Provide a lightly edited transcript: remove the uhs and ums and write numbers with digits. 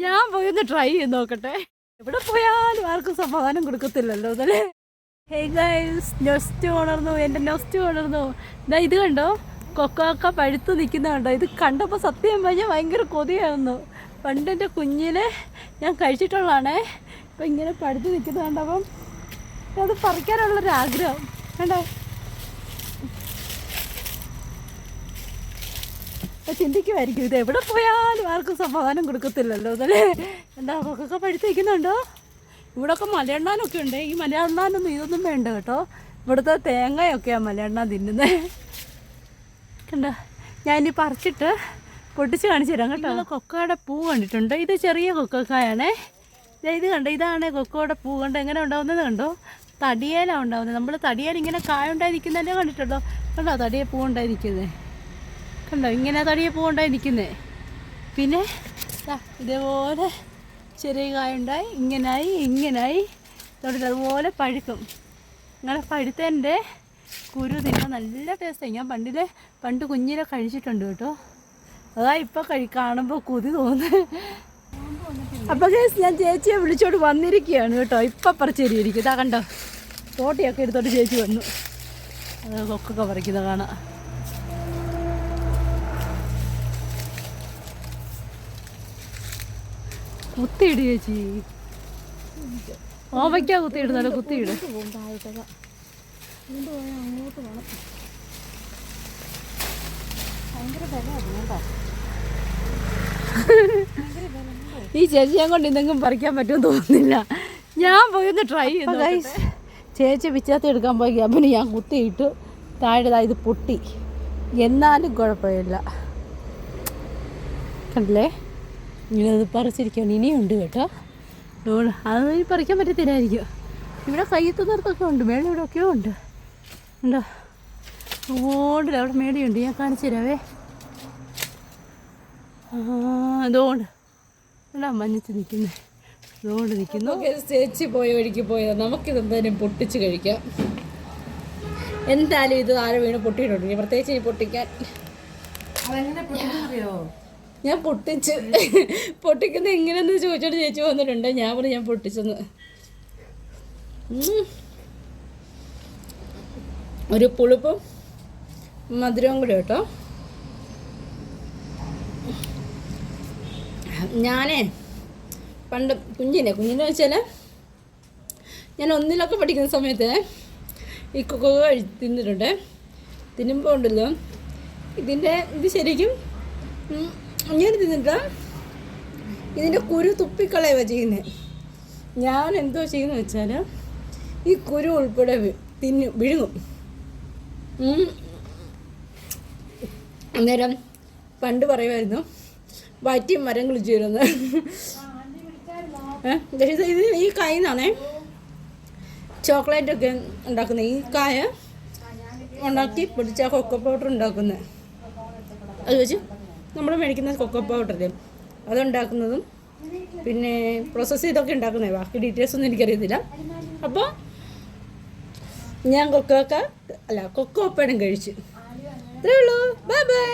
ഞാൻ പോയി ഒന്ന് ട്രൈ ചെയ്ത് നോക്കട്ടെ. എവിടെ പോയാലും ആർക്കും സമാധാനം കൊടുക്കത്തില്ലല്ലോ അതല്ലേ. ഹേയ് ഗൈസ്, നൊസ്റ്റ് ഉണർന്നു, എൻ്റെ നൊസ്റ്റ് ഉണർന്നു. ഇതാ ഇത് കണ്ടോ, കൊക്കോക്ക പഴുത്ത് നിൽക്കുന്ന കണ്ടോ. ഇത് കണ്ടപ്പോൾ സത്യം പറഞ്ഞാൽ ഭയങ്കര കൊതിയായിരുന്നു. പണ്ട് എൻ്റെ കുഞ്ഞിലെ ഞാൻ കഴിച്ചിട്ടുള്ളതാണേ. അപ്പം ഇങ്ങനെ പഴുത്ത് നിൽക്കുന്നത് കണ്ടപ്പം അത് പറിക്കാനുള്ളൊരാഗ്രഹം കണ്ടേ. ചിന്തിക്കുമായിരിക്കും ഇത് എവിടെ പോയാലും ആർക്കും സമാധാനം കൊടുക്കത്തില്ലല്ലോ അതല്ലേ. എന്താ കൊക്കൊക്കെ പഴുത്ത് നിൽക്കുന്നുണ്ടോ. ഇവിടെയൊക്കെ മലയണ്ണാനൊക്കെ ഉണ്ട്. ഈ മലയണ്ണാനൊന്നും ഇതൊന്നും വേണ്ട കേട്ടോ. ഇവിടുത്തെ തേങ്ങയൊക്കെയാണ് മലയണ്ണാൻ തിന്നുന്നത്. കണ്ടോ, ഞാനിനി പറിച്ചിട്ട് പൊട്ടിച്ച് കാണിച്ചു തരാം കേട്ടോ. കൊക്കയുടെ പൂ കണ്ടിട്ടുണ്ട്. ഇത് ചെറിയ കൊക്കക്കായാണേ. ഇത് കണ്ടോ, ഇതാണ് കൊക്കയുടെ പൂ. കണ്ടോ എങ്ങനെ ഉണ്ടാവുന്നത് കണ്ടോ. തടിയേലാണ് ഉണ്ടാവുന്നത്. നമ്മൾ തടിയേൽ ഇങ്ങനെ കായ ഉണ്ടായിരിക്കുന്നതല്ലേ കണ്ടിട്ടുണ്ടോ. കണ്ടോ തടിയെ പൂ ഉണ്ടായിരിക്കുന്നത് കണ്ടോ. ഇങ്ങനെ തടിയെ പൂ ഉണ്ടായിരിക്കുന്നത്. പിന്നെ ഇതേപോലെ ചെറിയ കായ ഉണ്ടായി ഇങ്ങനായി അതുപോലെ പഴുക്കും. അങ്ങനെ പഴുത്തതിൻ്റെ കുരു തിന്നാൻ നല്ല ടേസ്റ്റായി. ഞാൻ പണ്ട് കുഞ്ഞിലെ കഴിച്ചിട്ടുണ്ട് കേട്ടോ. അതാ ഇപ്പം കാണുമ്പോൾ കൊതി തോന്നുന്നു. അപ്പോൾ ഞാൻ ചേച്ചിയെ വിളിച്ചോണ്ട് വന്നിരിക്കുകയാണ് കേട്ടോ. ഇപ്പം പറിച്ചേരിയിരിക്കും. ഇതാ കണ്ടോ, തോട്ടിയൊക്കെ എടുത്തോട്ട് ചേച്ചി വന്നു. അത് കൊക്കൊക്കെ പറിക്കുന്നത് കാണാം. കുത്തിയിട് ചേച്ചി, ഓവയ്ക്കാ കുത്തിയിടുന്നല്ലോ. കുത്തിയിട്. അങ്ങോട്ട് വേണം. ഭയങ്കര ബലമാണ്. ഈ ചേച്ചിയെ കൊണ്ട് എന്തെങ്കിലും പറിക്കാൻ പറ്റുമെന്ന് തോന്നുന്നില്ല. ഞാൻ പോയി ഒന്ന് ട്രൈ ചെയ്തു. ചേച്ചി പിച്ചാത്തി എടുക്കാൻ പോയി. അപ്പം ഞാൻ കുത്തിയിട്ട് താഴെ ഇത് പൊട്ടി. എന്നാലും കുഴപ്പമില്ല. കണ്ടില്ലേ, ഇങ്ങനെ അത് പറിച്ചിരിക്കുകയാണ്. ഇനിയുണ്ട് കേട്ടോ. അത് പറിക്കാൻ പറ്റത്തില്ലായിരിക്കും. ഇവിടെ കയ്യെത്തുന്നിടത്തൊക്കെ ഉണ്ട്. മേളിൽ ഇവിടെയൊക്കെയോ ഉണ്ട്. ഉണ്ടോ, ഓടില്ല. അവിടെ മേടിയുണ്ട്. ഞാൻ കാണിച്ചു തരാവേ. അതുകൊണ്ട് അല്ല മഞ്ഞത്ത് നിൽക്കുന്നത്. അതുകൊണ്ട് നിൽക്കുന്നു. ചേച്ചി പോയ വഴിക്ക് പോയത്. നമുക്കിതെന്തായാലും പൊട്ടിച്ച് കഴിക്കാം. എന്തായാലും ഇത് ആരെ വീണ് പൊട്ടിയിട്ടുണ്ട്. പ്രത്യേകിച്ച് ഈ പൊട്ടിക്കാൻ ഞാൻ പൊട്ടിക്കുന്നത് എങ്ങനെയെന്ന് ചോദിച്ചോട്ട് ചേച്ചി വന്നിട്ടുണ്ട്. ഞാൻ പറഞ്ഞു ഞാൻ പൊട്ടിച്ചെന്ന്. ഒരു പുളിപ്പും മധുരവും കൂടെ കേട്ടോ. ഞാനേ പണ്ട് കുഞ്ഞിനെ വെച്ചാൽ ഞാൻ ഒന്നിലൊക്കെ പഠിക്കുന്ന സമയത്ത് ഈ കൊക്കോ തിന്നിട്ടുണ്ട്. തിന്നുമ്പോൾ ഉണ്ടല്ലോ ഇത് ശരിക്കും ഞാൻ തിന്നിട്ട് ഇതിൻ്റെ കുരു തുപ്പിക്കളയുക ചെയ്യുന്നത്. ഞാൻ എന്തോ ചെയ്യുന്നത് വെച്ചാൽ ഈ കുരു ഉൾപ്പെടെ വിഴുങ്ങും. അന്നേരം പണ്ട് പറയുമായിരുന്നു വയറ്റിയും മരം കളിച്ചു വരുന്നത്. ഇത് ഈ കായിൽ നിന്നാണേ ചോക്ലേറ്റൊക്കെ ഉണ്ടാക്കുന്നത്. ഈ കായ ഉണ്ടാക്കി പൊടിച്ച കൊക്കോ പൗഡർ ഉണ്ടാക്കുന്നത്. അത് വെച്ച് നമ്മൾ മേടിക്കുന്ന കൊക്കോ പൗഡർ അതുണ്ടാക്കുന്നതും പിന്നെ പ്രോസസ്സ് ചെയ്തൊക്കെ ഉണ്ടാക്കുന്നത്. ബാക്കി ഡീറ്റെയിൽസ് ഒന്നും എനിക്കറിയത്തില്ല. അപ്പോൾ ഞാൻ കൊക്കോപ്പഴം കഴിച്ചു. ഇത്രയേ ഉള്ളൂ. Bye bye.